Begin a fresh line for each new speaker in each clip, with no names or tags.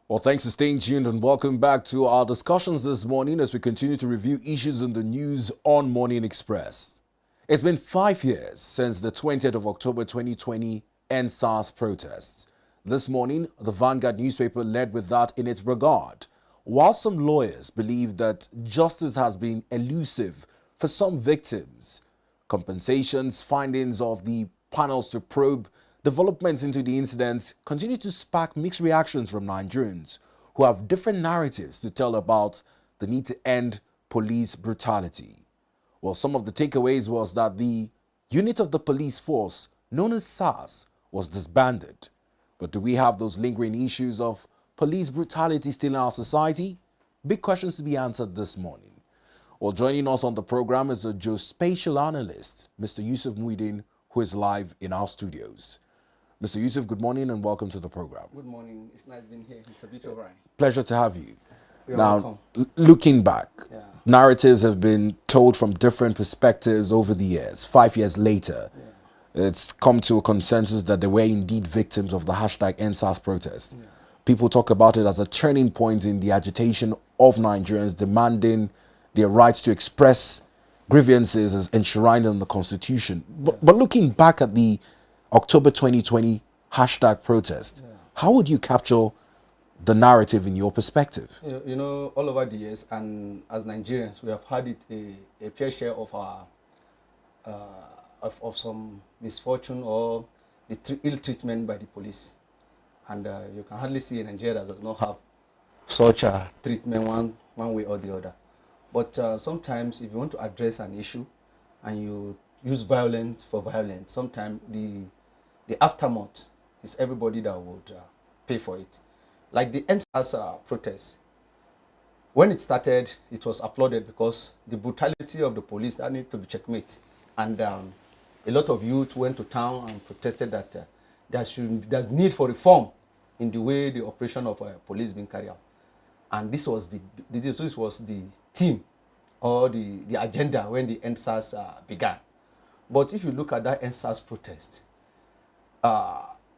Well, thanks for staying tuned and welcome back to our discussions this morning as we continue to review issues in the news on Morning Express. It's been 5 years since the 20th of October 2020 NSAS protests. This morning, the Vanguard newspaper led with that in its regard. While some lawyers believe that justice has been elusive for some victims, compensations, findings of the panels to probe developments into the incidents continue to spark mixed reactions from Nigerians who have different narratives to tell about the need to end police brutality. Well, some of the takeaways was that the unit of the police force known as SARS was disbanded. But do we have those lingering issues of police brutality still in our society? Big questions to be answered this morning. Well, joining us on the program is a geospatial analyst, Mr. Yusuf Muyideen, who is live in our studios. Mr. Yusuf, good morning and welcome to the program.
Good morning. It's nice being here. It's a bit of
Pleasure to have you.
You're
Now,
welcome.
looking back,
Yeah.
narratives have been told from different perspectives over the years. 5 years later, it's come to a consensus that they were indeed victims of the hashtag NSAS protest. People talk about it as a turning point in the agitation of Nigerians demanding their rights to express grievances as enshrined in the Constitution. But looking back at the October 2020 hashtag protest, how would you capture the narrative in your perspective?
You know, all over the years, and as Nigerians, we have had it a fair share of our of some misfortune or the ill treatment by the police, and you can hardly see a Nigeria that does not have such a treatment one way or the other. But sometimes, if you want to address an issue, and you use violence for violence, sometimes the aftermath is everybody that would pay for it. Like the NSAS protest, when it started, it was applauded because the brutality of the police that need to be checkmate. And a lot of youth went to town and protested that there's need for reform in the way the operation of police being carried out. And this was the theme or the agenda when the NSAS began. But if you look at that NSAS protest,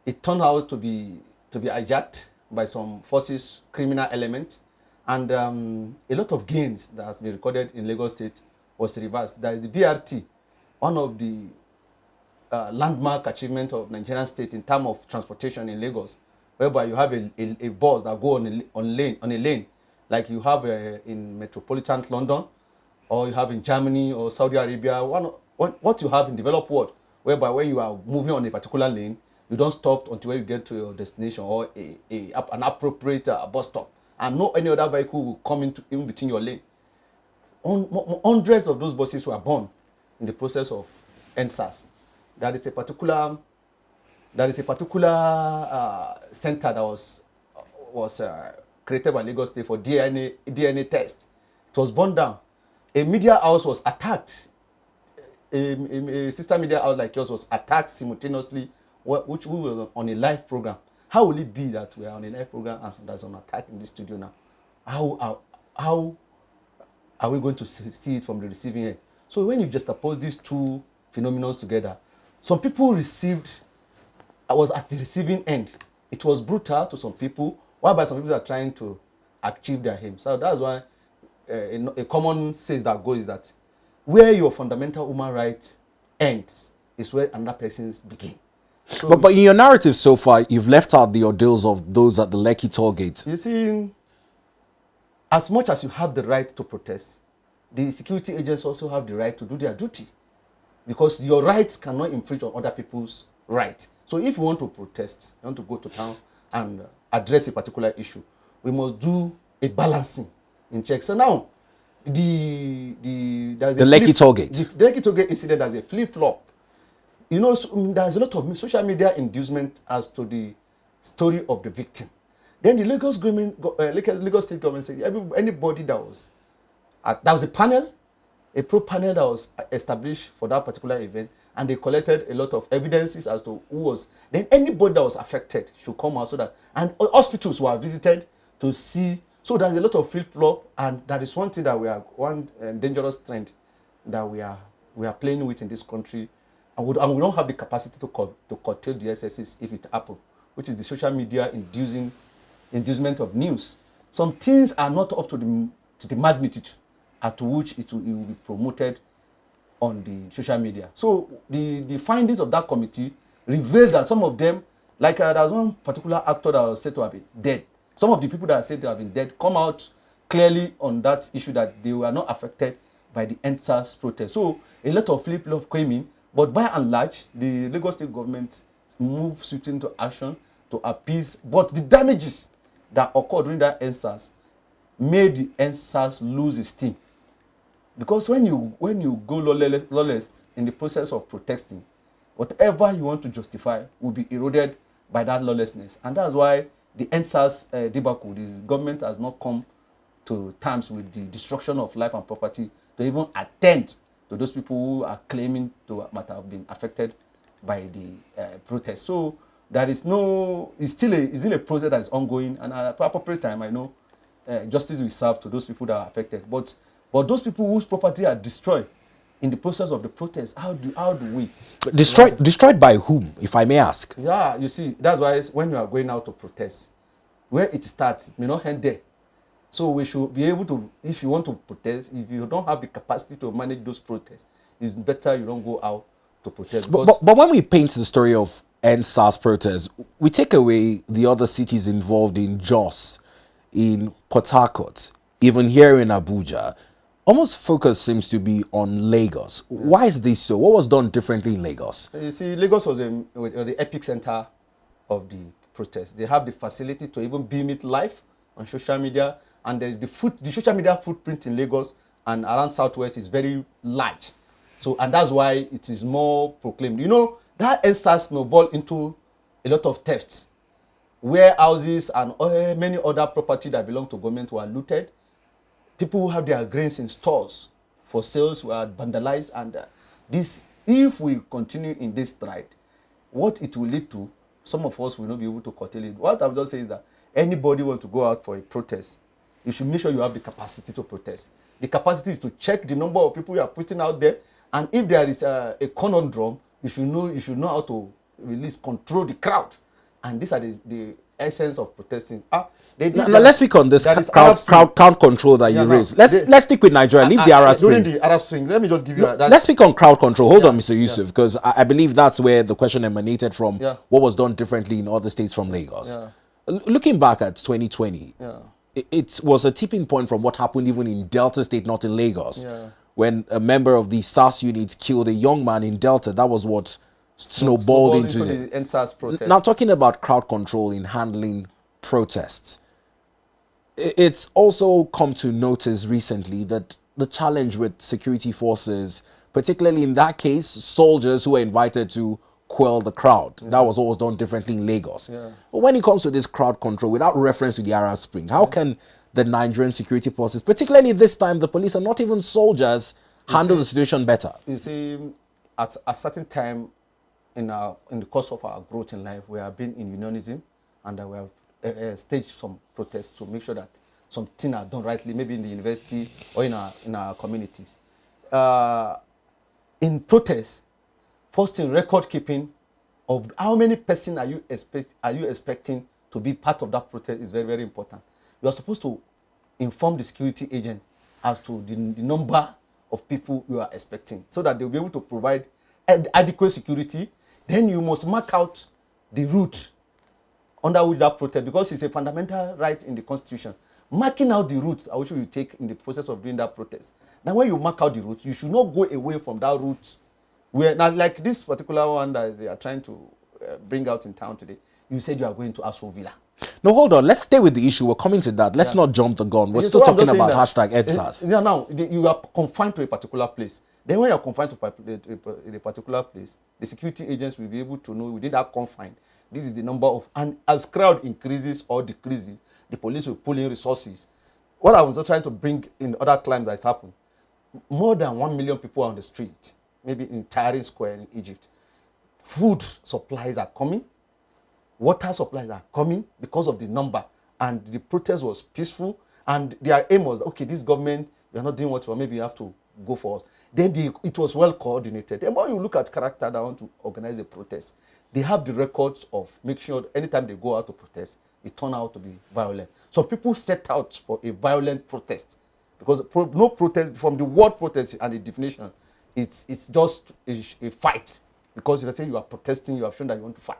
it turned out to be hijacked by some forces, criminal element, and a lot of gains that has been recorded in Lagos State was reversed. That is the BRT, one of the landmark achievement of Nigerian state in terms of transportation in Lagos, whereby you have a bus that go on a lane, like you have in metropolitan London, or you have in Germany or Saudi Arabia. What you have in developed world, whereby when you are moving on a particular lane, you don't stop until you get to your destination or an appropriate bus stop, and no any other vehicle will come in between your lane. Hundreds of those buses were born in the process of NSAS. There is a particular center that was created by Lagos State for DNA test. It was burned down. A media house was attacked. A sister media house like yours was attacked simultaneously, which we were on a live program. How will it be that we are on a live program and there's an attack in this studio now? How are we going to see it from the receiving end? So when you just oppose these two phenomena together, some people was at the receiving end. It was brutal to some people, while some people are trying to achieve their aim. So that's why a common says that goes is that where your fundamental human right ends is where another person's begin. So
But in your narrative so far, you've left out the ordeals of those at the Lekki toll gate.
you see, as much as you have the right to protest, the security agents also have the right to do their duty, because your rights cannot infringe on other people's rights. So if you want to protest, you want to go to town and address a particular issue, we must do a balancing in check. So now, the
Lekki toll gate.
The Lekki toll gate incident has a flip-flop. You know, there's a lot of social media inducement as to the story of the victim. Then the Lagos State government said anybody that was a panel, a pro panel that was established for that particular event, and they collected a lot of evidences as to who was. Then anybody that was affected should come out, so that, and hospitals were visited to see. So there's a lot of flip-flop, and that is one thing that one dangerous trend that we are playing with in this country, and we don't have the capacity to curtail the excesses if it happens, which is the social media inducing inducement of news. Some things are not up to the magnitude at which it will be promoted on the social media. So the findings of that committee revealed that some of them, like there was one particular actor that was said to have been dead. Some of the people that are said to have been dead come out clearly on that issue that they were not affected by the EndSARS protest. So a lot of flip-flop came in, but by and large, the Lagos State government moved swiftly into action to appease. But the damages that occurred during that EndSARS made the EndSARS lose its steam. Because when you go lawless in the process of protesting, whatever you want to justify will be eroded by that lawlessness. And that's why the EndSARS debacle, the government has not come to terms with the destruction of life and property to even attend to those people who are claiming to might have been affected by the protest. So there is no, it's still a process that is ongoing, and at the appropriate time, I know justice will serve to those people that are affected. But those people whose property are destroyed in the process of the protest, how do we
Destroyed by whom, if I may ask?
Yeah, you see, that's why when you are going out to protest, where it starts, it may not end there. So we should be able to, if you want to protest, if you don't have the capacity to manage those protests, it's better you don't go out to protest.
But when we paint the story of EndSARS protests, we take away the other cities involved in Jos, in Port Harcourt, even here in Abuja. Almost focus seems to be on Lagos. Yeah. Why is this so? What was done differently in Lagos?
You see, Lagos was the epicenter of the protest. They have the facility to even beam it live on social media, and the social media footprint in Lagos and around Southwest is very large. So, and that's why it is more proclaimed. You know, that EndSARS snowballed into a lot of theft. Warehouses and many other property that belong to government were looted. People who have their grains in stores for sales were vandalized, and this, if we continue in this stride, what it will lead to, some of us will not be able to curtail it. What I'm just saying is that anybody want to go out for a protest, you should make sure you have the capacity to protest. The capacity is to check the number of people you are putting out there, and if there is a conundrum, you should know how to control the crowd. And these are the essence of protesting.
Now, let's speak on this crowd control that you raised. Let's stick with Nigeria. Leave the Arab Spring.
During the Arab Spring, let me just give you
let's speak on crowd control. Hold on, Mr. Yusuf, because I believe that's where the question emanated from. What was done differently in other states from Lagos. Looking back at 2020, it was a tipping point from what happened even in Delta State, not in Lagos, when a member of the SARS unit killed a young man in Delta. That was what snowballed into
the EndSARS protest.
Now, talking about crowd control in handling protests, it's also come to notice recently that the challenge with security forces, particularly in that case, soldiers who were invited to quell the crowd, that was always done differently in Lagos. But when it comes to this crowd control, without reference to the Arab Spring, how can the Nigerian security forces, particularly this time the police are not even soldiers, handle the situation better?
You see, at a certain time in the course of our growth in life, we have been in unionism, and we have staged some protests to make sure that some things are done rightly, maybe in the university or in our communities. In protests, first thing, record keeping of how many persons are you expecting to be part of that protest is very, very important. You are supposed to inform the security agents as to the number of people you are expecting, so that they'll be able to provide adequate security. Then you must mark out the route under which that protest, because it's a fundamental right in the Constitution. Marking out the routes which you take in the process of doing that protest. Now, when you mark out the route, you should not go away from that route. Where, now, like this particular one that they are trying to bring out in town today, you said you are going to Aso Villa.
No, hold on. Let's stay with the issue. We're coming to that. Let's not jump the gun. We're still talking about hashtag EndSARS.
Now, you are confined to a particular place. Then when you are confined to a particular place, the security agents will be able to know within that confine, this is the number of, and as crowd increases or decreases, the police will pull in resources. What I was also trying to bring in other climes that has happened, more than 1 million people are on the street, maybe in Tahrir Square in Egypt. Food supplies are coming, water supplies are coming because of the number, and the protest was peaceful, and their aim was, okay, this government, we are not doing what we want, maybe you have to go for us. Then it was well coordinated. And when you look at character that want to organize a protest, they have the records of make sure anytime they go out to protest, it turned out to be violent. Some people set out for a violent protest because no protest, from the word protest and the definition, it's just a fight. Because if I say you are protesting, you have shown that you want to fight.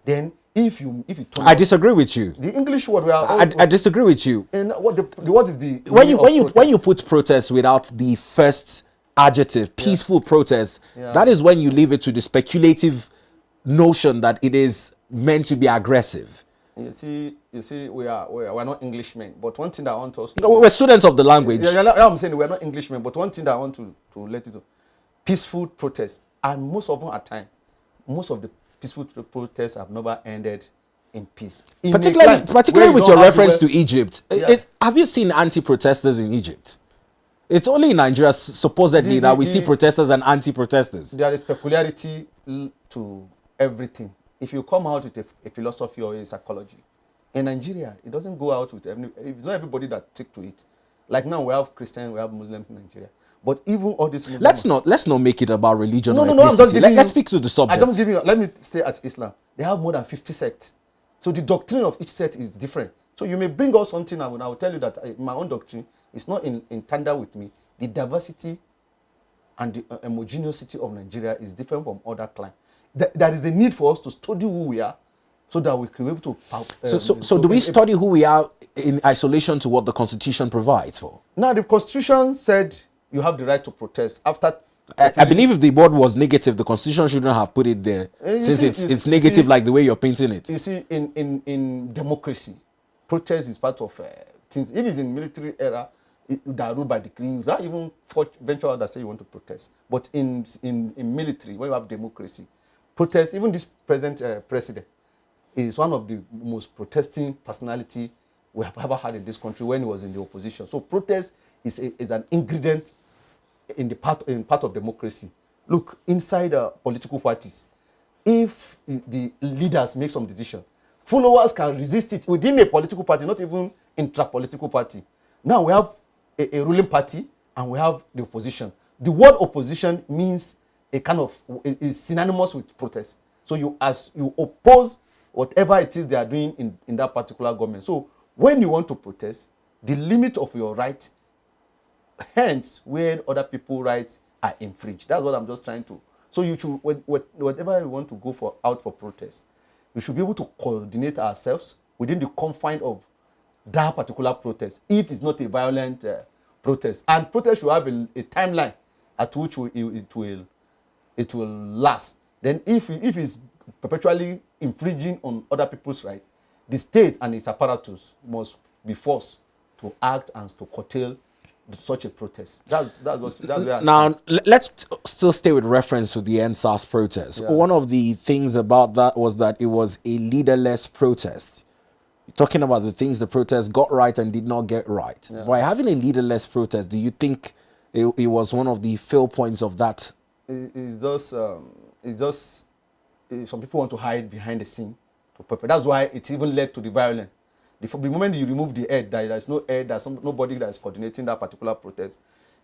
Then if you turn
I disagree with you.
the English word we are
I disagree with you.
and what what is the
When you put protest without the first adjective, peaceful protest, that is when you leave it to the speculative notion that it is meant to be aggressive.
You see, we are not Englishmen. But one thing that I want us to
No, we're students of the language.
I'm saying we're not Englishmen. But one thing that I want to let you know, peaceful protests, and most of them at time, most of the peaceful protests have never ended in peace.
Particularly with your reference to Egypt. Have you seen anti-protesters in Egypt? It's only in Nigeria, supposedly, that we see protesters and anti-protesters.
There is peculiarity to everything. If you come out with a philosophy or a psychology, in Nigeria, it doesn't go out with it's not everybody that take to it. Like now, we have Christians, we have Muslims in Nigeria. But even all these Muslims,
let's not make it about religion.
Let's
speak to the subject.
Let me stay at Islam. They have more than 50 sects. So the doctrine of each sect is different. So you may bring out something, and I will tell you that my own doctrine is not in tandem with me. The diversity and the homogeneity of Nigeria is different from other clans. There is a need for us to study who we are, so that we can be able to.
So do we study who we are in isolation to what the Constitution provides for?
Now, the Constitution said you have the right to protest after.
I believe if the word was negative, the Constitution shouldn't have put it there, since it's negative, like the way you're painting it.
You see, in democracy, protest is part of things. If it's in military era, that ruled by decree, you don't even venture out that say you want to protest. But in military, when you have democracy, protest, even this present president is one of the most protesting personality we have ever had in this country when he was in the opposition. So protest is an ingredient in part of democracy. Look, inside political parties, if the leaders make some decision, followers can resist it within a political party, not even intra-political party. Now we have a ruling party and we have the opposition. The word opposition means a kind of is synonymous with protest. So you oppose whatever it is they are doing in that particular government. So when you want to protest, the limit of your right hence when other people's rights are infringed. That's what I'm just trying to. So you should, whatever you want to go out for protest, we should be able to coordinate ourselves within the confines of that particular protest. If it's not a violent protest, and protest should have a timeline at which it will last. Then if it's perpetually infringing on other people's rights, the state and its apparatus must be forced to act and to curtail such a protest. That's where
now let's still stay with reference to the NSAS protest. One of the things about that was that it was a leaderless protest. Talking about the things the protest got right and did not get right. By having a leaderless protest, do you think it was one of the fail points of that?
It's just some people want to hide behind the scene. That's why it even led to the violence. The moment you remove the head, there's no head, there's nobody that is coordinating that particular protest,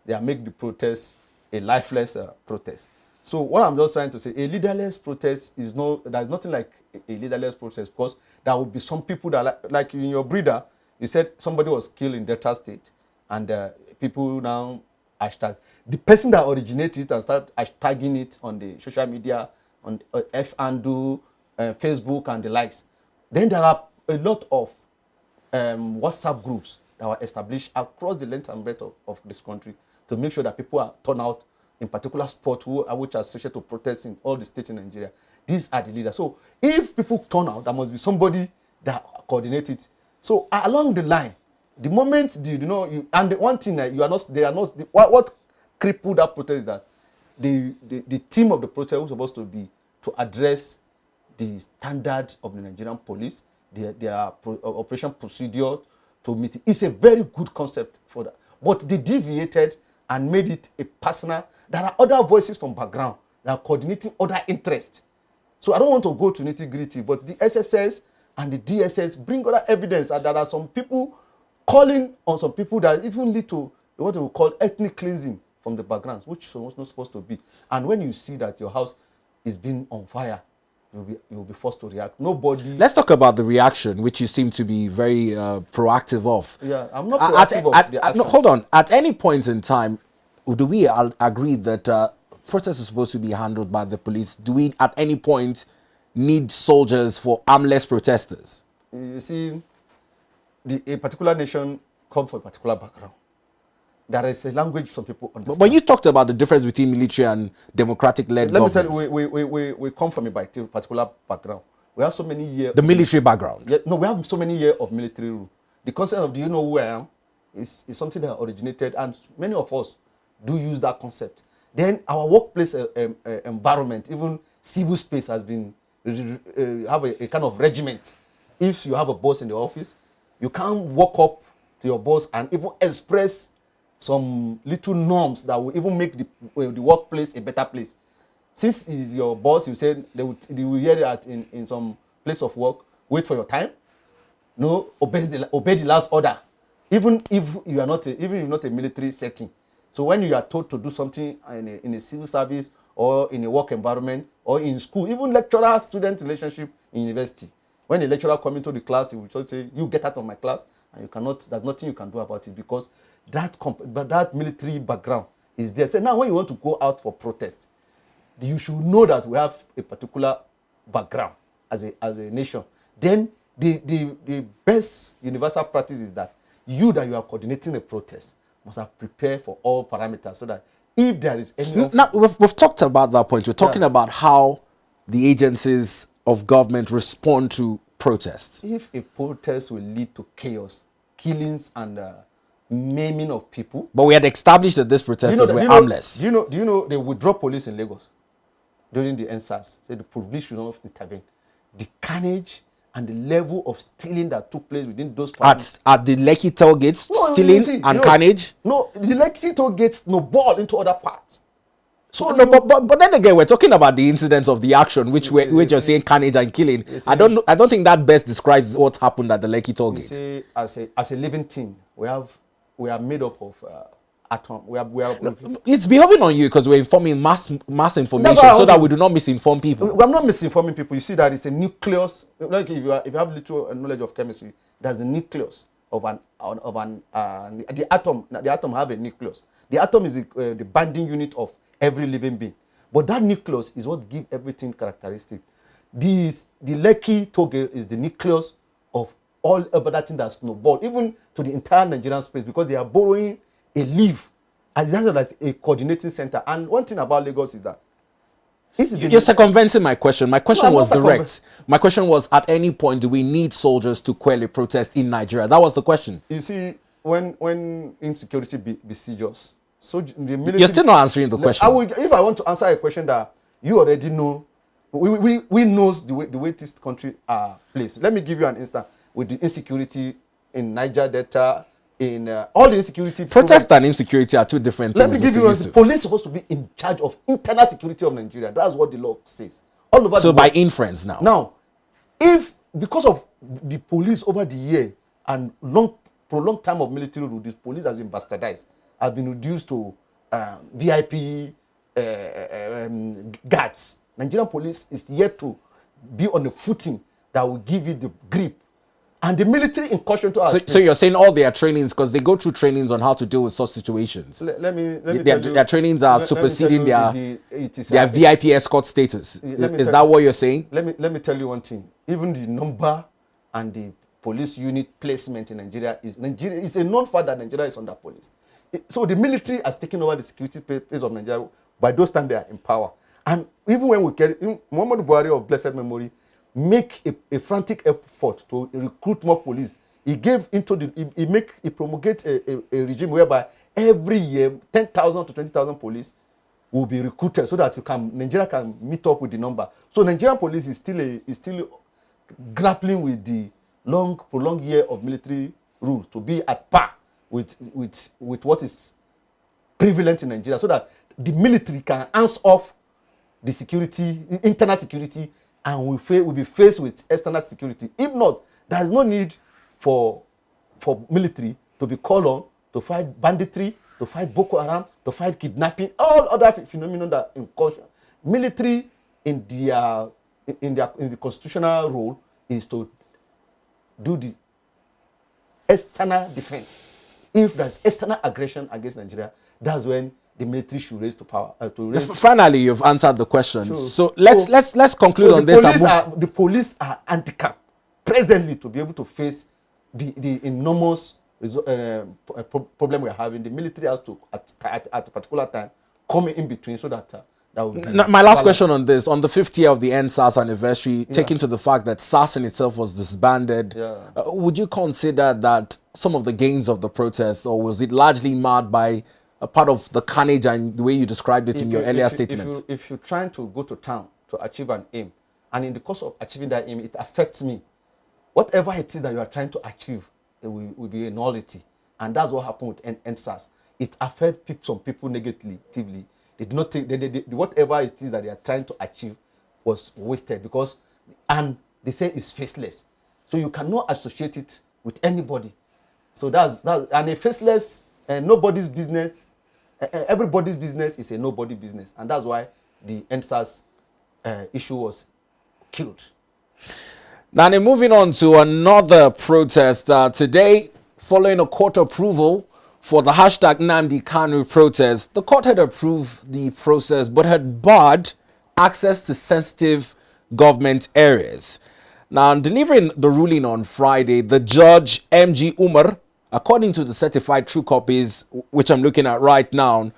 they make the protest a lifeless protest. So what I'm just trying to say, a leaderless protest there's nothing like a leaderless protest, because there will be some people that, like in your breeder, you said somebody was killed in Delta State, and people now hashtag. The person that originated it and start hashtagging it on the social media, on X handle, Facebook and the likes. Then there are a lot of WhatsApp groups that were established across the length and breadth of this country to make sure that people are turn out in particular spots which are associated to protest in all the states in Nigeria. These are the leaders. So if people turn out, there must be somebody that coordinates it. So along the line, the moment and the one thing that what crippled that protest is that the team of the protest was supposed to be to address the standard of the Nigerian police, their operation procedure to meet it. It's a very good concept for that. But they deviated and made it a personal. There are other voices from background that are coordinating other interests. So I don't want to go to nitty-gritty, but the SSS and the DSS bring other evidence, and there are some people calling on some people that even lead to what they will call ethnic cleansing from the backgrounds, which was not supposed to be. And when you see that your house is being on fire, you'll be forced to react. Nobody.
Let's talk about the reaction, which you seem to be very proactive of.
Yeah, I'm not proactive of the action.
No, hold on. At any point in time, do we agree that protests are supposed to be handled by the police? Do we, at any point, need soldiers for armless protesters?
You see, a particular nation comes from a particular background. There is a language some people understand.
But you talked about the difference between military and democratic-led governments.
Let me tell you, we come from a particular background. We have so many years.
The military background.
Yeah, no, we have so many years of military rule. The concept of "do you know who I am" is something that originated, and many of us do use that concept. Then our workplace environment, even civil space, has been have a kind of regiment. If you have a boss in the office, you can't walk up to your boss and even express some little norms that will even make the workplace a better place. Since he's your boss, you said they will hear that in some place of work, wait for your time. No, obey the last order. Even if you're not a military setting. So when you are told to do something in a civil service or in a work environment or in school, even lecturer-student relationship in university, when a lecturer comes into the class, he will just say, "You get out of my class," and you cannot. There's nothing you can do about it because that military background is there. So now when you want to go out for protest, you should know that we have a particular background as a nation. Then the best universal practice is that you are coordinating a protest must have prepared for all parameters so that if there is any...
Now, we've talked about that point. We're talking about how the agencies of government respond to protests.
If a protest will lead to chaos, killings, and maiming of people...
But we had established that these protesters were harmless.
Do you know they withdraw police in Lagos during the NSAS? So the police should not intervene. The carnage and the level of stealing that took place within those parties.
At the Lekki toll gates, stealing and carnage?
No, the Lekki toll gates snowballed into other parts.
So no, but then again, we're talking about the incidents of the action, which you're saying carnage and killing. I don't think that best describes what happened at the Lekki toll gates.
See, as a living thing, we are made up of atom.
It's behaving on you because we're informing mass information so that we do not misinform people.
We're not misinforming people. You see that it's a nucleus. Like if you have little knowledge of chemistry, there's a nucleus of the atom. The atom have a nucleus. The atom is the binding unit of every living being. But that nucleus is what gives everything characteristic. The Lekki toge is the nucleus of all other things that snowball, even to the entire Nigerian space, because they are borrowing a leaf as like a coordinating center. And one thing about Lagos is that
you're circumventing my question. My question was direct. My question was, at any point do we need soldiers to quell a protest in Nigeria? That was the question.
You see, when insecurity besieges, so the military...
You're still not answering the question.
If I want to answer a question that you already know, we knows the way this country are placed. Let me give you an instance with the insecurity in Niger Delta, in all the insecurity...
Protest and insecurity are two different things.
Let me give you the police is supposed to be in charge of internal security of Nigeria. That's what the law says. All over
so by inference now.
Now, if because of the police over the year and prolonged time of military rule, the police has been bastardized, has been reduced to VIP guards. Nigerian police is yet to be on a footing that will give it the grip. And the military incursion to us.
So you're saying all their trainings, because they go through trainings on how to deal with such situations.
Let me
their trainings are superseding their VIP escort status. Is that what you're saying?
Let me tell you one thing. Even the number and the police unit placement in Nigeria is a known fact that Nigeria is under police. So the military has taken over the security place of Nigeria. By those times they are in power. And even when we carry Muhammadu Buhari of blessed memory, make a frantic effort to recruit more police. He promulgate a regime whereby every year 10,000 to 20,000 police will be recruited so that Nigeria can meet up with the number. So Nigerian police is still grappling with the prolonged year of military rule to be at par with what is prevalent in Nigeria, so that the military can hands off the security, internal security, and will be faced with external security. If not, there is no need for military to be called on to fight banditry, to fight Boko Haram, to fight kidnapping, all other phenomena that incursion. Military in their in the constitutional role is to do the external defense. If there's external aggression against Nigeria, that's when the military should raise to power.
Finally, you've answered the question. So let's conclude on this.
The police are handicapped presently to be able to face the enormous problem we are having. The military has to at a particular time come in between so that that would be
my last question on this, on the 5th year of the NSAS anniversary, taking to the fact that SARS in itself was disbanded, would you consider that some of the gains of the protest, or was it largely marred by a part of the carnage and the way you described it in your earlier statement?
If you're trying to go to town to achieve an aim, and in the course of achieving that aim, it affects me, whatever it is that you are trying to achieve, it will be a nullity. And that's what happened with NSAS. It affects some people negatively. They did not take whatever it is that they are trying to achieve was wasted, because, and they say it's faceless. So you cannot associate it with anybody. So that's and a faceless and nobody's business. Everybody's business is a nobody business, and that's why the NSAS issue was killed.
Now, moving on to another protest today, following a court approval for the hashtag Nnamdi Kanu protest, the court had approved the process but had barred access to sensitive government areas. Now, in delivering the ruling on Friday, the judge, M.G. Umar, according to the certified true copies, which I'm looking at right now,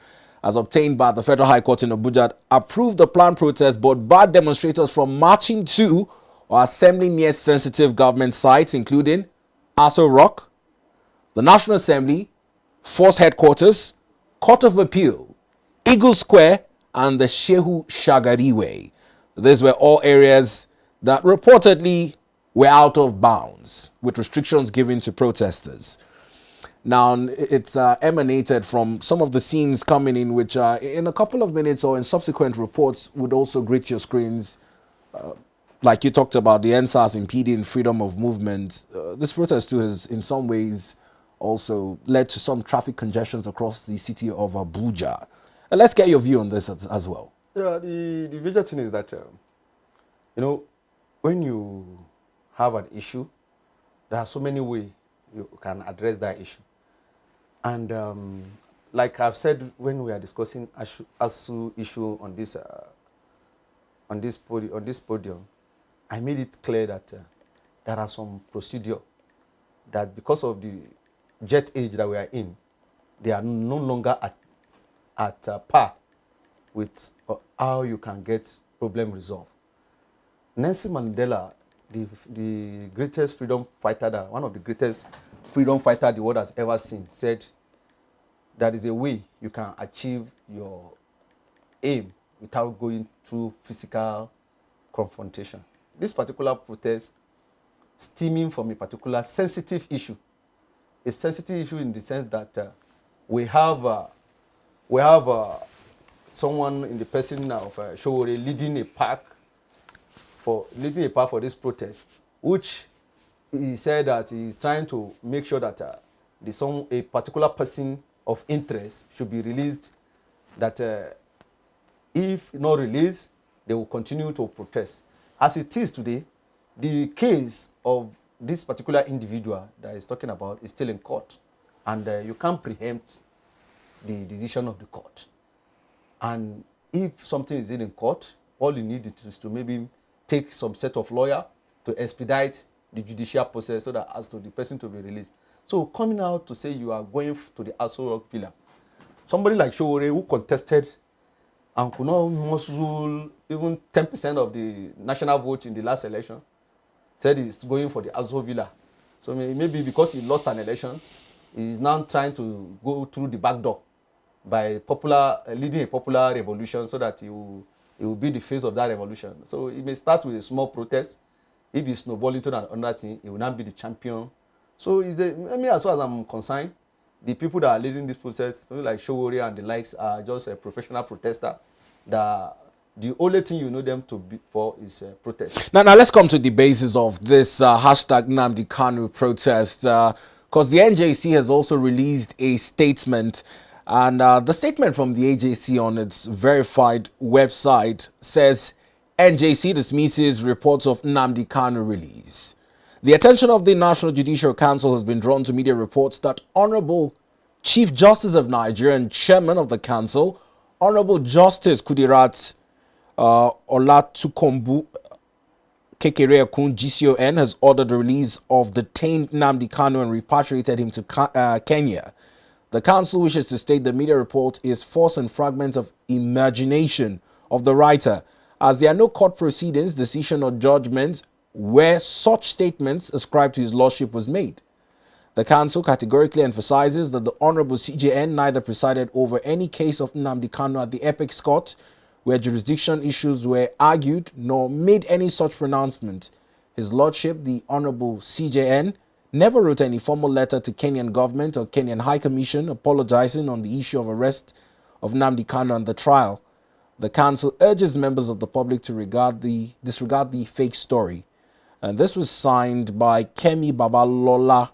as obtained by the Federal High Court in Abuja, approved the planned protest but barred demonstrators from marching to or assembling near sensitive government sites, including Aso Rock, the National Assembly, Force Headquarters, Court of Appeal, Eagle Square, and the Shehu Shagari Way. These were all areas that reportedly were out of bounds, with restrictions given to protesters. Now, it's emanated from some of the scenes coming in, which in a couple of minutes or in subsequent reports would also greet your screens. Like you talked about, the NSAS impeding freedom of movement. This protest too has in some ways also led to some traffic congestions across the city of Abuja. And let's get your view on this as well.
Yeah, the major thing is that, when you have an issue, there are so many ways you can address that issue. And like I've said when we are discussing ASU issue on this podium, I made it clear that there are some procedure that, because of the jet age that we are in, they are no longer at par with how you can get problem resolved. Nelson Mandela, the greatest freedom fighter, one of the greatest freedom fighter the world has ever seen, said there is a way you can achieve your aim without going through physical confrontation. This particular protest, stemming from a particular sensitive issue, a sensitive issue in the sense that we have someone in the person of Showore leading a pack for this protest, which he said that he is trying to make sure that a particular person of interest should be released. That if not released, they will continue to protest. As it is today, the case of this particular individual that he's talking about is still in court, and you can't preempt the decision of the court. And if something is in court, all you need is to maybe take some set of lawyer to expedite the judicial process so that as to the person to be released. So coming out to say you are going to the Aso Rock Villa, somebody like Showore, who contested and could not muscle even 10% of the national vote in the last election, said he's going for the Aso Villa. So maybe because he lost an election, he's now trying to go through the back door by leading a popular revolution so that he will be the face of that revolution. So it may start with a small protest. If he's snowballing to another thing, he will not be the champion. So as far as I'm concerned, the people that are leading this process, people like Showore and the likes, are just a professional protester. The only thing you know them to be for is protest.
Now let's come to the basis of this hashtag Nnamdi Kanu protest, because the NJC has also released a statement, and the statement from the AJC on its verified website says NJC dismisses reports of Nnamdi Kanu release. The attention of the National Judicial Council has been drawn to media reports that Honorable Chief Justice of Nigeria and Chairman of the Council, Honorable Justice Kudirat Olatukombu Kekereekun GCON, has ordered the release of detained Nnamdi Kanu and repatriated him to Kenya. The council wishes to state the media report is false and fragments of imagination of the writer, as there are no court proceedings, decision or judgments where such statements ascribed to his lordship was made. The council categorically emphasizes that the Honorable CJN neither presided over any case of Nnamdi Kanu at the Apex Court where jurisdiction issues were argued, nor made any such pronouncement. His lordship, the Honorable CJN, never wrote any formal letter to Kenyan government or Kenyan High Commission apologizing on the issue of arrest of Nnamdi Kanu and the trial. The council urges members of the public to disregard the fake story. And this was signed by Kemi Babalola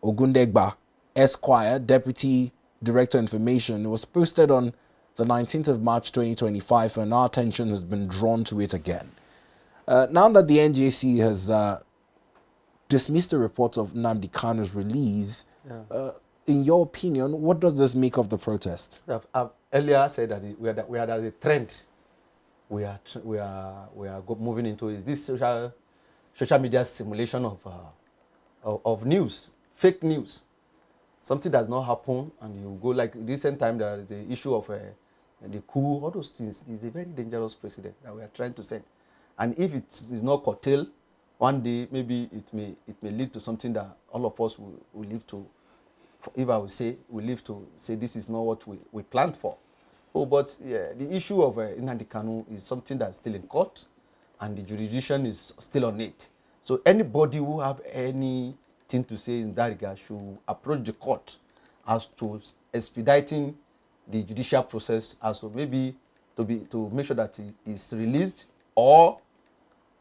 Ogundegba, Esquire, Deputy Director Information. It was posted on the 19th of March 2025, and our attention has been drawn to it again. Now that the NJC has dismissed the report of Nnamdi Kanu's release, in your opinion, what does this make of the protest?
I've earlier said that we are at a trend we are moving into is this social media simulation of news, fake news, something does not happen, and you go like recent time there is the issue of the coup, all those things. Is a very dangerous precedent that we are trying to set, and if it is not curtailed, one day maybe it may lead to something that all of us will live to. If I would say, we live to say this is not what we planned for. Oh, but yeah, the issue of Nnamdi Kanu is something that's still in court, and the jurisdiction is still on it. So anybody who have anything to say in that regard should approach the court as to expediting the judicial process, as to maybe to make sure that he is released, or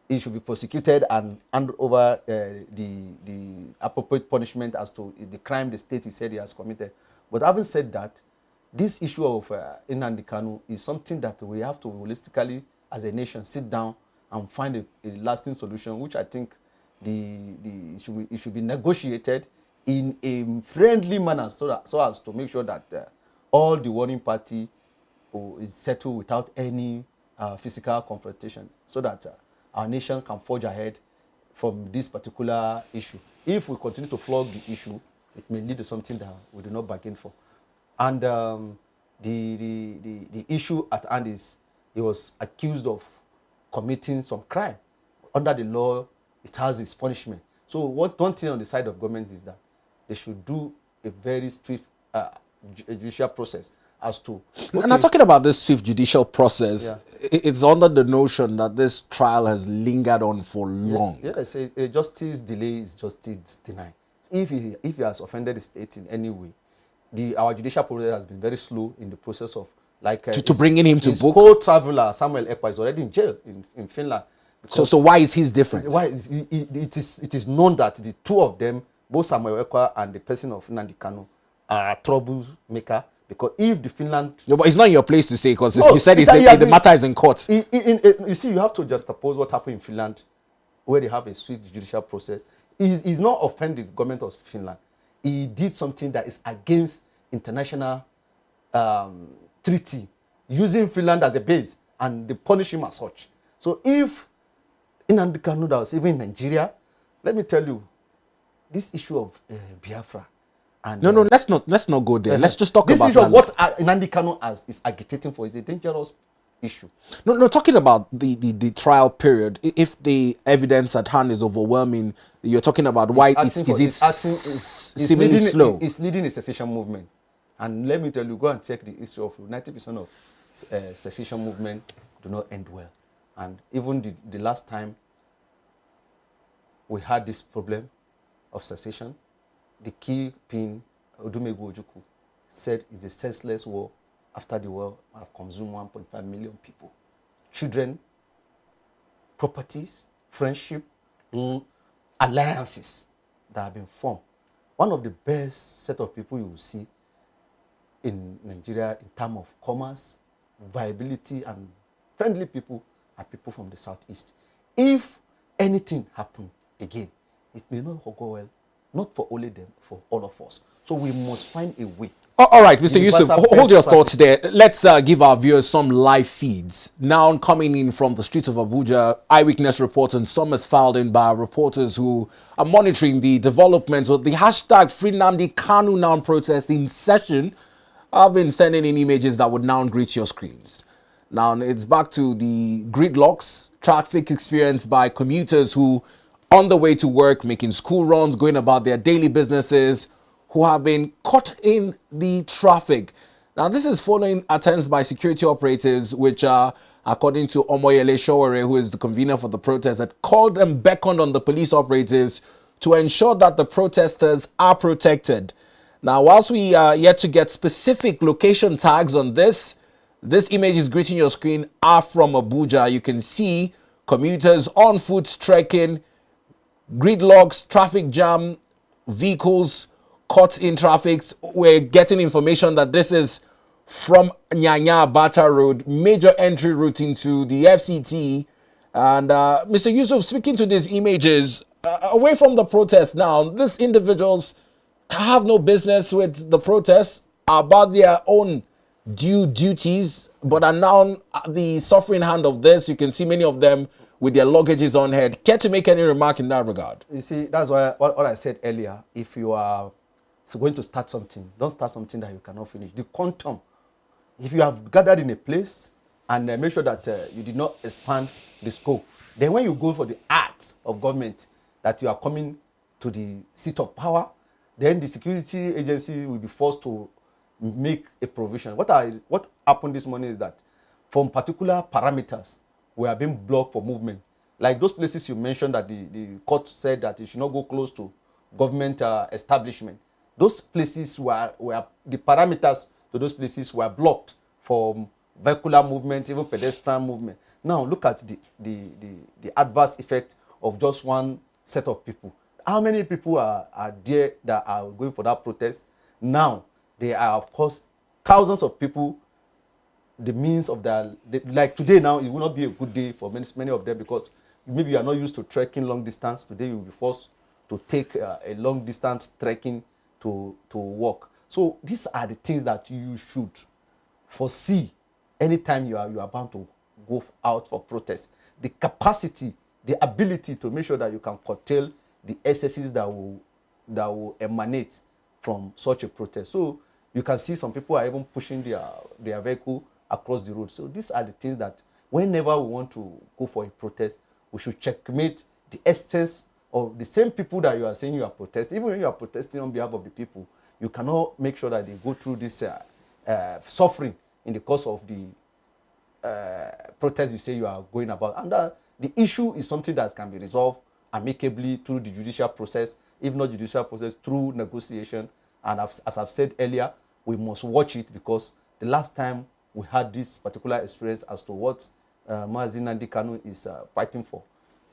he should be prosecuted and hand over the appropriate punishment as to the crime the state he said he has committed. But having said that, this issue of Nnamdi Kanu is something that we have to holistically, as a nation, sit down and find a lasting solution, which I think it should be negotiated in a friendly manner, so as to make sure that all the warring party is settled without any physical confrontation, so that our nation can forge ahead from this particular issue. If we continue to flog the issue, it may lead to something that we do not bargain for. And the issue at hand is he was accused of committing some crime. Under the law, it has its punishment. So one thing on the side of government is that they should do a very strict judicial process as to... Okay.
And I'm talking about this swift judicial process. Yeah. It's under the notion that this trial has lingered on for long.
Yeah, they say justice delay is justice denied. If he has offended the state in any way, our judicial process has been very slow in the process of
to bringing him to book.
His co-traveler Samuel Ekpa is already in jail in Finland.
So why is his different?
Why it is known that the two of them, both Samuel Ekpa and the person of Nnamdi Kanu, are troublemaker. Because if the Finland...
No, but it's not your place to say, because you said the matter is in court.
You see, you have to just oppose what happened in Finland, where they have a swift judicial process. He's not offending the government of Finland. He did something that is against international treaty, using Finland as a base, and they punish him as such. So if Nnamdi Kanu that was even in Nigeria, let me tell you, this issue of Biafra... And,
no, let's not go there. Let's just talk
this
about
issue of what Nnamdi Kanu is agitating for is a dangerous issue. No,
talking about the trial period. If the evidence at hand is overwhelming, you're talking about why it's seemingly slow.
It's leading a secession movement, and let me tell you, go and check the history of 90% of secession movement do not end well, and even the last time we had this problem of secession, the key pin, Odumegwu Ojukwu, said it's a senseless war after the war have consumed 1.5 million people. Children, properties, friendship, alliances that have been formed. One of the best set of people you will see in Nigeria in terms of commerce, viability, and friendly people are people from the southeast. If anything happen again, it may not go well, not for only them, for all of us. So we must find a way.
All right, Mr. Yusuf,
Universal
hold your
best
thoughts
practice.
there. Let's give our viewers some live feeds. Now coming in from the streets of Abuja, eyewitness reports and some is filed in by reporters who are monitoring the developments with the hashtag Free Nnamdi Kanu now protest in session. I've been sending in images that would now greet your screens. Now it's back to the gridlocks, traffic experienced by commuters who on the way to work, making school runs, going about their daily businesses, who have been caught in the traffic. Now, this is following attempts by security operatives, which are, according to Omoyele Showore, who is the convener for the protest, that called and beckoned on the police operatives to ensure that the protesters are protected. Now, whilst we are yet to get specific location tags on this images greeting your screen are from Abuja. You can see commuters on foot trekking, gridlocks, traffic jam, vehicles caught in traffic. We're getting information that this is from Nyanya Abacha Road, major entry route into the FCT. And Mr. Yusuf, speaking to these images, away from the protest now, these individuals have no business with the protests, about their own duties, but are now at the suffering hand of this. You can see many of them with their luggages on head. Care to make any remark in that regard?
You see, that's why what I said earlier. If you are going to start something, don't start something that you cannot finish. The quantum, if you have gathered in a place and make sure that you did not expand the scope, then when you go for the act of government, that you are coming to the seat of power, then the security agency will be forced to make a provision. What happened this morning is that from particular parameters, we are being blocked for movement. Like those places you mentioned that the court said that it should not go close to government establishment. Those places were the parameters to those places were blocked for vehicular movement, even pedestrian movement. Now look at the adverse effect of just one set of people. How many people are there that are going for that protest? Now there are, of course, thousands of people. The means of like today now, it will not be a good day for many of them, because maybe you are not used to trekking long distance. Today you will be forced to take a long distance trekking to work. So these are the things that you should foresee anytime you are bound to go out for protest. The capacity, the ability to make sure that you can curtail the excesses that will emanate from such a protest. So you can see some people are even pushing their vehicle across the road. So these are the things that whenever we want to go for a protest, we should checkmate the essence of the same people that you are saying you are protesting. Even when you are protesting on behalf of the people, you cannot make sure that they go through this suffering in the course of the protest you say you are going about. And the issue is something that can be resolved amicably through the judicial process, if not judicial process, through negotiation. And as I've said earlier, we must watch it, because the last time we had this particular experience as to what Mazi Nnamdi Kanu is fighting for,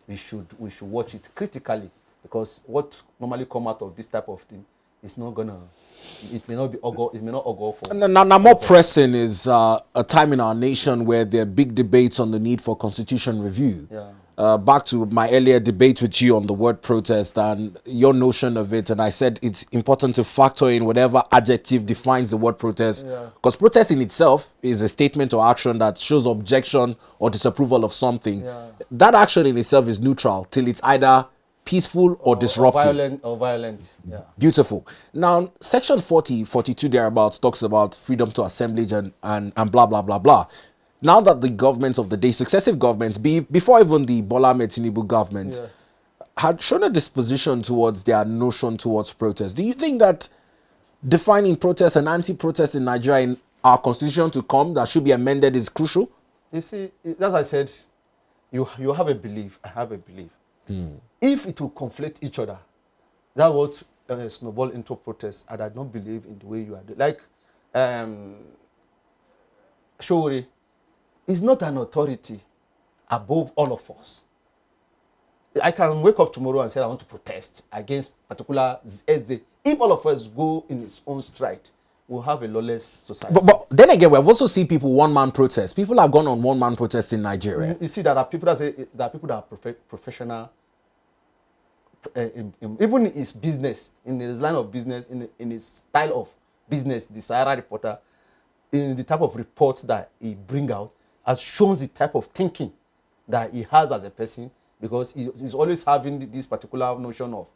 we should watch it critically, because what normally come out of this type of thing is not gonna, it may not augur for.
Now more pressing is a time in our nation where there are big debates on the need for constitution review.
Yeah.
Back to my earlier debate with you on the word protest and your notion of it, and I said it's important to factor in whatever adjective defines the word protest, because protest in itself is a statement or action that shows objection or disapproval of something. That action in itself is neutral till it's either peaceful or disruptive.
Or violent. Yeah.
Beautiful. Now, section 40, 42 thereabouts talks about freedom to assemblage and blah, blah, blah, blah. Now that the governments of the day, successive governments, before even the Bola Ahmed Tinubu government, had shown a disposition towards their notion towards protest, do you think that defining protest and anti-protest in Nigeria in our constitution to come that should be amended is crucial?
You see, as I said, you have a belief, I have a belief. If it will conflict each other, that would snowball into protest. And I don't believe in the way you are doing. Like, Showore is not an authority above all of us. I can wake up tomorrow and say I want to protest against particular SZ. If all of us go in its own stride, we'll have a lawless society.
But then again, we've also seen people one-man protest. People have gone on one-man protest in Nigeria.
You see, there are people that say are professional, even in his business, in his line of business, in his style of business. The Sahara Reporter, in the type of reports that he bring out, has shown the type of thinking that he has as a person, because he's always having this particular notion of.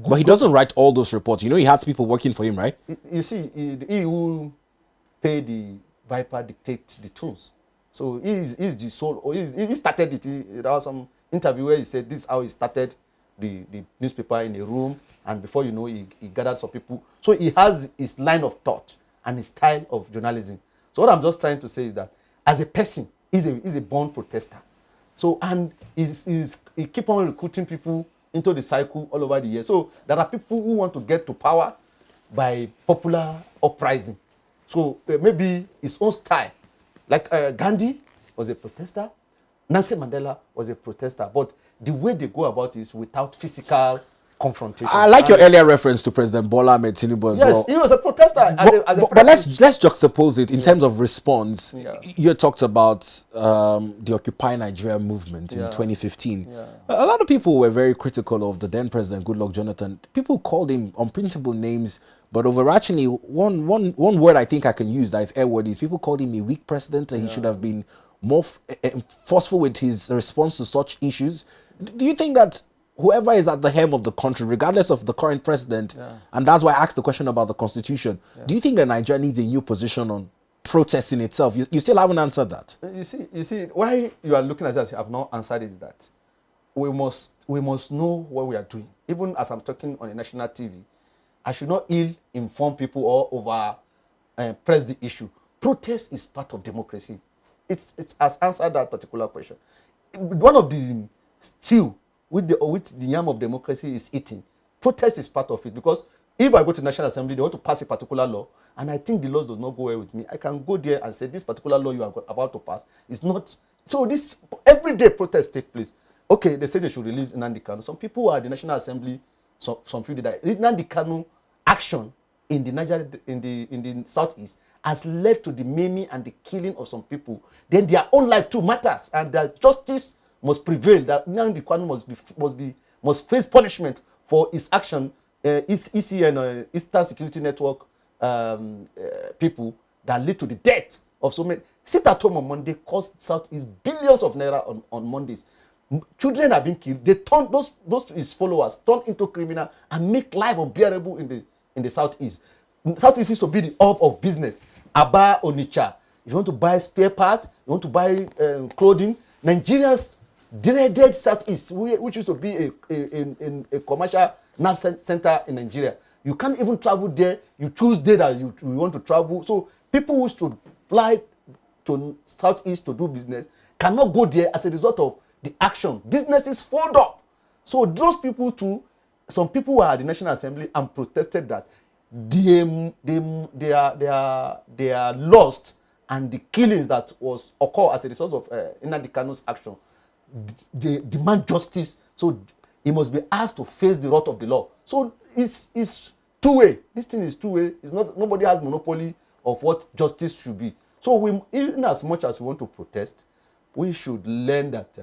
But he doesn't write all those reports. You know, he has people working for him, right?
You see, he will pay the Viper dictate the tunes. So he's the soul. Or he started it. There was some interview where he said this is how he started the newspaper in a room, and before you know, he gathered some people. So he has his line of thought and his style of journalism. So what I'm just trying to say is that as a person, he's a born protester. So, and he keep on recruiting people into the cycle all over the year. So there are people who want to get to power by popular uprising. So maybe his own style, like Gandhi was a protester, Nelson Mandela was a protester, but the way they go about it is without physical confrontation.
I like your earlier reference to President Bola Ahmed Tinubu as well.
Yes, he was a protester.
But let's juxtapose it in terms of response.
Yeah.
You talked about the Occupy Nigeria movement in 2015.
Yeah.
A lot of people were very critical of the then President Goodluck Jonathan. People called him unprintable names, but overarchingly, one word I think I can use that is airworthy is people called him a weak president, and he should have been more forceful with his response to such issues. Do you think that whoever is at the helm of the country, regardless of the current president, and that's why I asked the question about the constitution, do you think that Nigeria needs a new position on protesting itself? You still haven't answered that.
You see, why you are looking at this, I have not answered is that we must know what we are doing. Even as I'm talking on a national TV, I should not ill-inform people or over press the issue. Protest is part of democracy. It has answered that particular question. One of the stew with the yam of democracy is eating. Protest is part of it, because if I go to the National Assembly, they want to pass a particular law, and I think the laws does not go well with me, I can go there and say this particular law you are about to pass is not. So this everyday protests take place. Okay, they say they should release Nnamdi Kanu. Some people are at the National Assembly, some feel that Nnamdi Kanu action in the Niger in the southeast has led to the maiming and the killing of some people. Then their own life too matters, and that justice must prevail. That Nnamdi Kanu must face punishment for his action. ECN, Eastern Security Network people that lead to the death of so many. Sit at home on Monday cost Southeast billions of naira on Mondays. Children are being killed. They turn those his followers turn into criminal and make life unbearable in the Southeast. Southeast used to be the hub of business. Aba, Onitsha. If you want to buy spare parts, you want to buy clothing, Nigeria's dreaded Southeast, which used to be a commercial nerve center in Nigeria. You can't even travel there. You choose day that you want to travel. So people who should fly to Southeast to do business cannot go there as a result of the action. Businesses fold up. So those people too, some people were at the National Assembly and protested that they are lost, and the killings that was occur as a result of Nnamdi Kanu's action. They demand justice, so he must be asked to face the wrath of the law. So it's two-way. This thing is two-way. It's not, nobody has monopoly of what justice should be. So in as much as we want to protest, we should learn that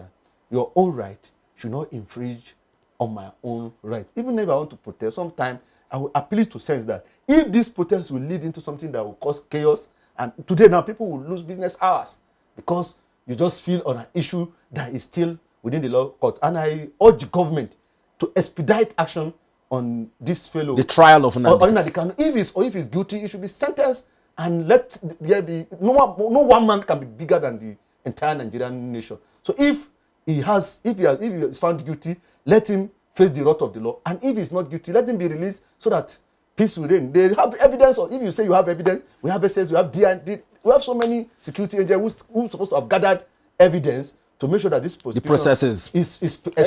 your own right should not infringe on my own right. Even if I want to protest, sometimes I will appeal to sense that if this protest will lead into something that will cause chaos, and today now people will lose business hours because you just feel on an issue that is still within the law court. And I urge the government to expedite action on this fellow.
The trial of
Nnamdi Kanu. If he's guilty, he should be sentenced, and let there be no one man can be bigger than the entire Nigerian nation. So if he is found guilty, let him face the wrath of the law. And if he's not guilty, let him be released so that peace will reign. They have evidence, or if you say you have evidence, we have SS, we have DND, we have so many security agents who are supposed to have gathered evidence to make sure that this
the process is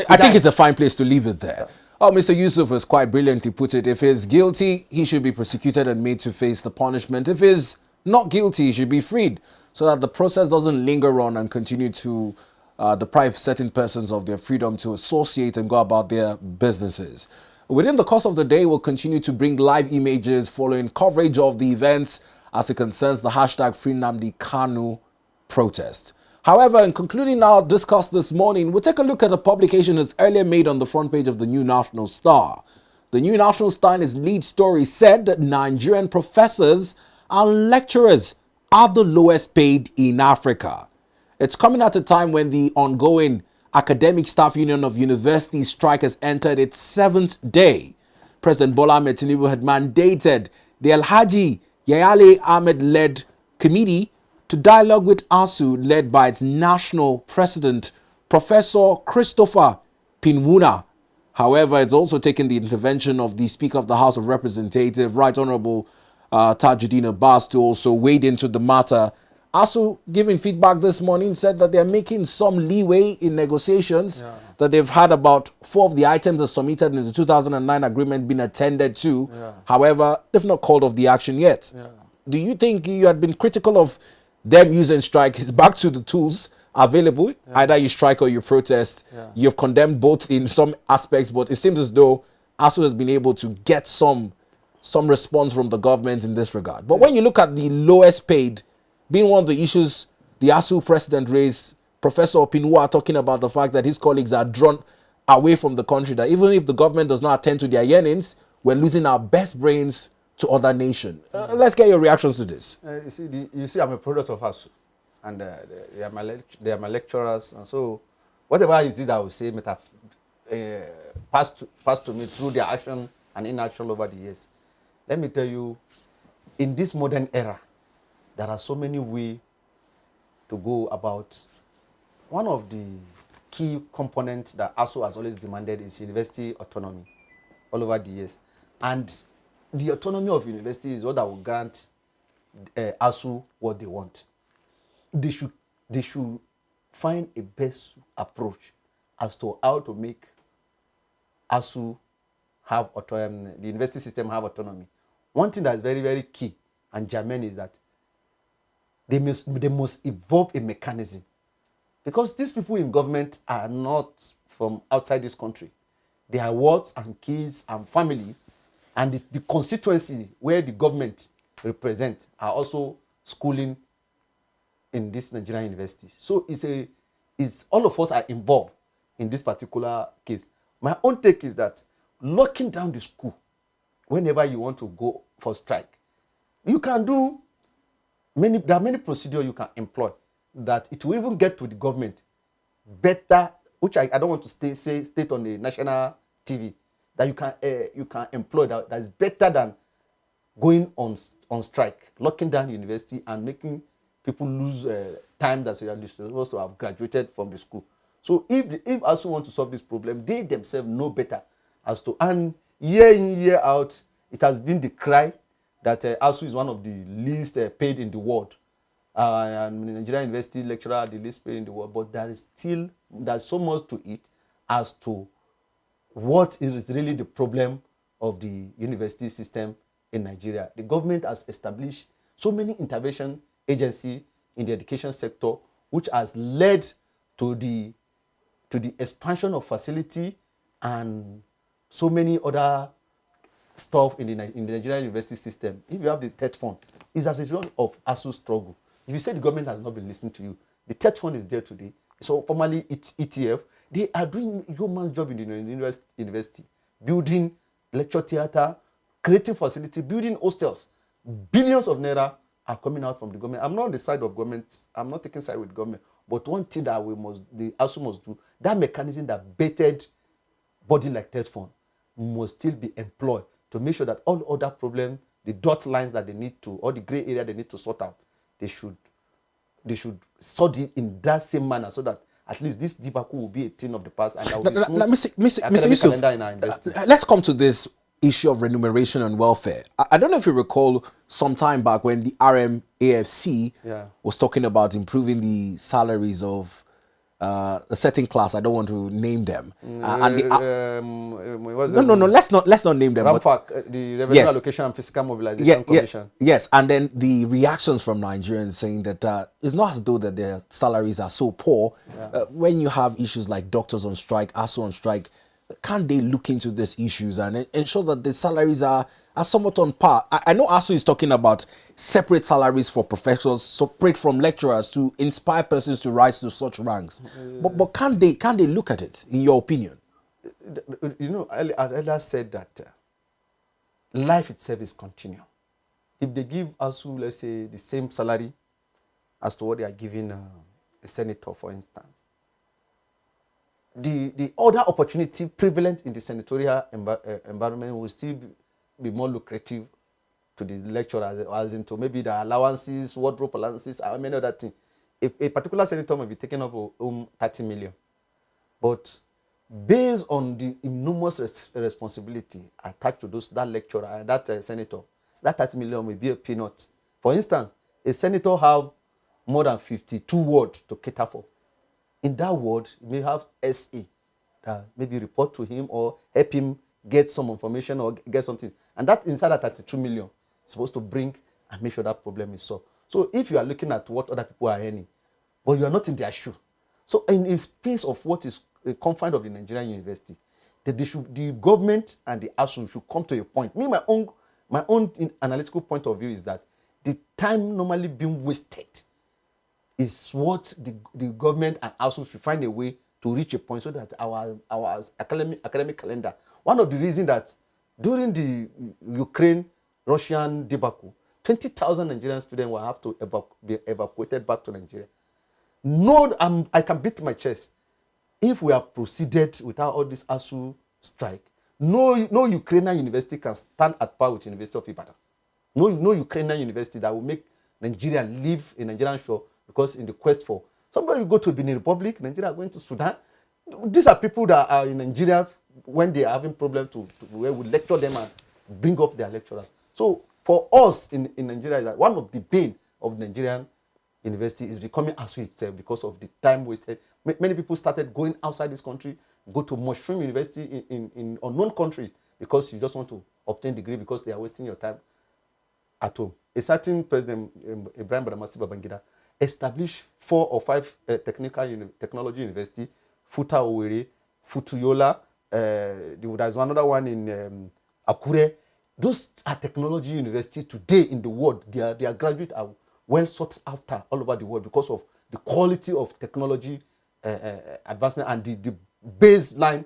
I
think it's a fine place to leave it there. Oh, Mr. Yusuf has quite brilliantly put it. If he's guilty, he should be prosecuted and made to face the punishment. If he's not guilty, he should be freed, so that the process doesn't linger on and continue to deprive certain persons of their freedom to associate and go about their businesses. Within the course of the day, we'll continue to bring live images following coverage of the events as it concerns the hashtag Free Nnamdi Kanu protest. However, in concluding our discuss this morning, we'll take a look at a publication that's earlier made on the front page of the New National Star. The New National Star in its lead story said that Nigerian professors and lecturers are the lowest paid in Africa. It's coming at a time when the ongoing Academic Staff Union of Universities strike has entered its 7th day. President Bola Ahmed Tinubu had mandated the Alhaji Yayale Ahmed-led committee to dialogue with ASU, led by its national president, Professor Christopher Pinwuna. However, it's also taken the intervention of the Speaker of the House of Representatives, Right Honorable Tajuddin Abbas, to also wade into the matter. ASU, giving feedback this morning, said that they're making some leeway in negotiations, that they've had about 4 of the items that submitted in the 2009 agreement been attended to. However, they've not called off the action yet. Do you think you had been critical of them using strike? It's back to the tools available. Either you strike or you protest. You've condemned both in some aspects, but it seems as though ASU has been able to get some response from the government in this regard. But when you look at the lowest paid being one of the issues the ASU president raised, Professor Pinwua talking about the fact that his colleagues are drawn away from the country, that even if the government does not attend to their yearnings, we're losing our best brains to other nations. Let's get your reactions to this.
You see, I'm a product of ASU, and they are my lecturers, and so whatever it is I will say passed to me through their action and inaction over the years. Let me tell you, in this modern era, there are so many ways to go about. One of the key components that ASU has always demanded is university autonomy all over the years. And the autonomy of university is what that will grant ASU what they want. They should find a best approach as to how to make ASU have autonomy, the university system have autonomy. One thing that is very, very key and germane is that they must evolve a mechanism, because these people in government are not from outside this country. They are wards and kids and family, and the constituency where the government represent are also schooling in this Nigerian university. So it's all of us are involved in this particular case. My own take is that locking down the school whenever you want to go for strike, you can do there are many procedures you can employ that it will even get to the government better, which I don't want to state on the national TV, that you can employ that is better than going on strike, locking down the university and making people lose time that they are supposed to have graduated from the school. So if ASU want to solve this problem, they themselves know better as to, and year in, year out, it has been the cry that ASU is one of the least paid in the world. And Nigerian university lecturer are the least paid in the world, but there's so much to it as to what is really the problem of the university system in Nigeria. The government has established so many intervention agencies in the education sector, which has led to the expansion of facility and so many other stuff in the Nigerian university system. If you have the TET fund, it's as a result of ASU struggle. If you say the government has not been listening to you, the TET fund is there today. So formerly ETF, they are doing human job in the university, building lecture theater, creating facility, building hostels. Billions of naira are coming out from the government. I'm not on the side of government. I'm not taking side with government. But one thing that the ASU must do, that mechanism that baited body like TET fund must still be employed to make sure that all other problems, the dot lines that they need to, or the gray area they need to sort out, they should sort it in that same manner, so that at least this debacle will be a thing of the past, and that will be smooth
Mr. Yusuf,
calendar in our university.
Let's come to this issue of remuneration and welfare. I don't know if you recall some time back when the RMAFC was talking about improving the salaries of a certain class. I don't want to name them. Let's not name them.
RAMFAC, the Revenue Allocation and Fiscal Mobilization Commission.
Yes, and then the reactions from Nigerians saying that it's not as though that their salaries are so poor. When you have issues like doctors on strike, ASU on strike, Can't they look into these issues and ensure that the salaries are somewhat on par? I know ASU is talking about separate salaries for professors, separate from lecturers, to inspire persons to rise to such ranks. But can't they look at it, in your opinion?
You know, I earlier said that life itself is continual. If they give ASU, let's say, the same salary as to what they are giving a senator, for instance, the other opportunity prevalent in the senatorial environment will still be more lucrative to the lecturer, as into maybe the allowances, wardrobe allowances, and many other things. A particular senator may be taking off home 30 million, but based on the enormous responsibility attached to that lecturer and that senator, that 30 million may be a peanut. For instance, a senator have more than 52 wards to cater for. In that ward, you may have SA that maybe report to him or help him get some information or get something. And that inside that 32 million is supposed to bring and make sure that problem is solved. So if you are looking at what other people are earning, but you are not in their shoe. So in space of what is a confine of the Nigerian university, the government and the ASU should come to a point. Me, my own analytical point of view is that the time normally being wasted is what the government and ASU should find a way to reach a point so that our academic calendar. One of the reasons that during the Ukraine-Russian debacle, 20,000 Nigerian students will have to be evacuated back to Nigeria. No, I can beat my chest. If we have proceeded without all this ASU strike, no Ukrainian university can stand at par with University of Ibadan. No Ukrainian university that will make Nigeria live in Nigerian shore, because in the quest for somebody will go to Benin Republic, Nigeria going to Sudan. These are people that are in Nigeria when they are having problems to where we lecture them and bring up their lecturers. So for us in Nigeria, one of the bane of Nigerian university is becoming ASU itself because of the time wasted. Many people started going outside this country, go to mushroom university in unknown countries because you just want to obtain degree because they are wasting your time at home. A certain president, Ibrahim Badamasi Babangida, established 4 or 5 technology university, Futa Owerri, Futuyola, there's another one in Akure. Those are technology universities today in the world. Their graduates are well sought after all over the world because of the quality of technology advancement and the baseline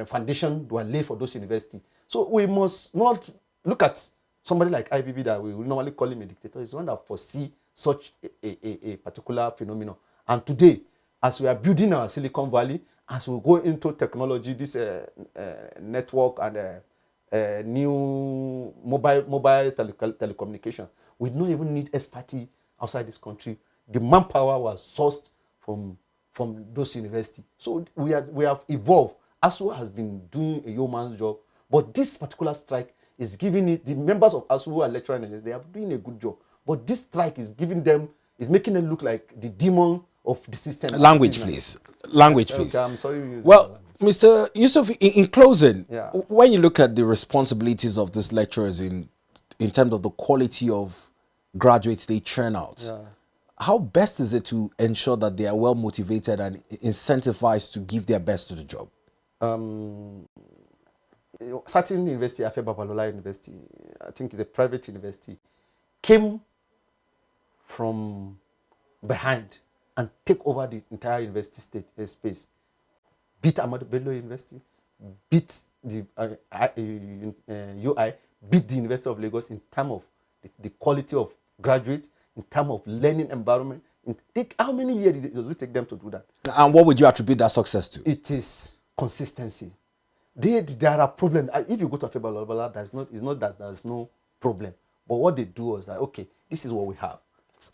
foundation were laid for those universities. So we must not look at somebody like IBB that we will normally call him a dictator. He's one that foresee such a particular phenomenon. And today, as we are building our Silicon Valley, as we go into technology, this network and new mobile telecommunication, we don't even need expertise outside this country. The manpower was sourced from those universities. So we have evolved. ASU has been doing a yeoman's job, but this particular strike is giving it, the members of ASU who are lecturing, they are doing a good job. But this strike is making them look like the demon of the system.
Language, please. Language, please.
Okay, I'm sorry.
Well, Mr. Yusuf, in closing,
yeah,
when you look at the responsibilities of these lecturers in terms of the quality of graduates they churn out,
yeah,
how best is it to ensure that they are well motivated and incentivized to give their best to the job?
Certain university, Afe Babalola University, I think it's a private university, came from behind and take over the entire university space. Beat Ahmadu Bello University, beat the UI, beat the University of Lagos in terms of the quality of graduate, in terms of learning environment. How many years does it take them to do that?
And what would you attribute that success to?
It is consistency. There are problems. If you go to Afe Babalola, it's not that there's no problem. But what they do is that, okay, this is what we have.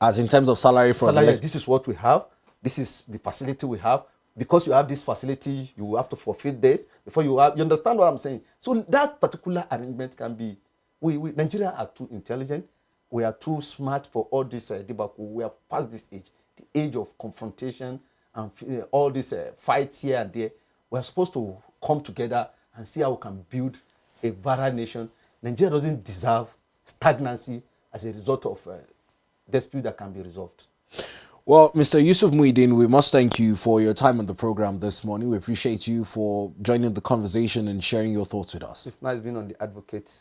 As in terms of salary for
this is what we have. This is the facility we have. Because you have this facility, you have to forfeit this before you understand what I'm saying? So that particular arrangement can be, Nigeria are too intelligent. We are too smart for all this debacle. We are past this age, the age of confrontation and all this fights here and there. We are supposed to come together and see how we can build a better nation. Nigeria doesn't deserve stagnancy as a result of dispute that can be resolved.
Well, Mr. Yusuf Muyideen, we must thank you for your time on the program this morning. We appreciate you for joining the conversation and sharing your thoughts with us.
It's nice being on the Advocate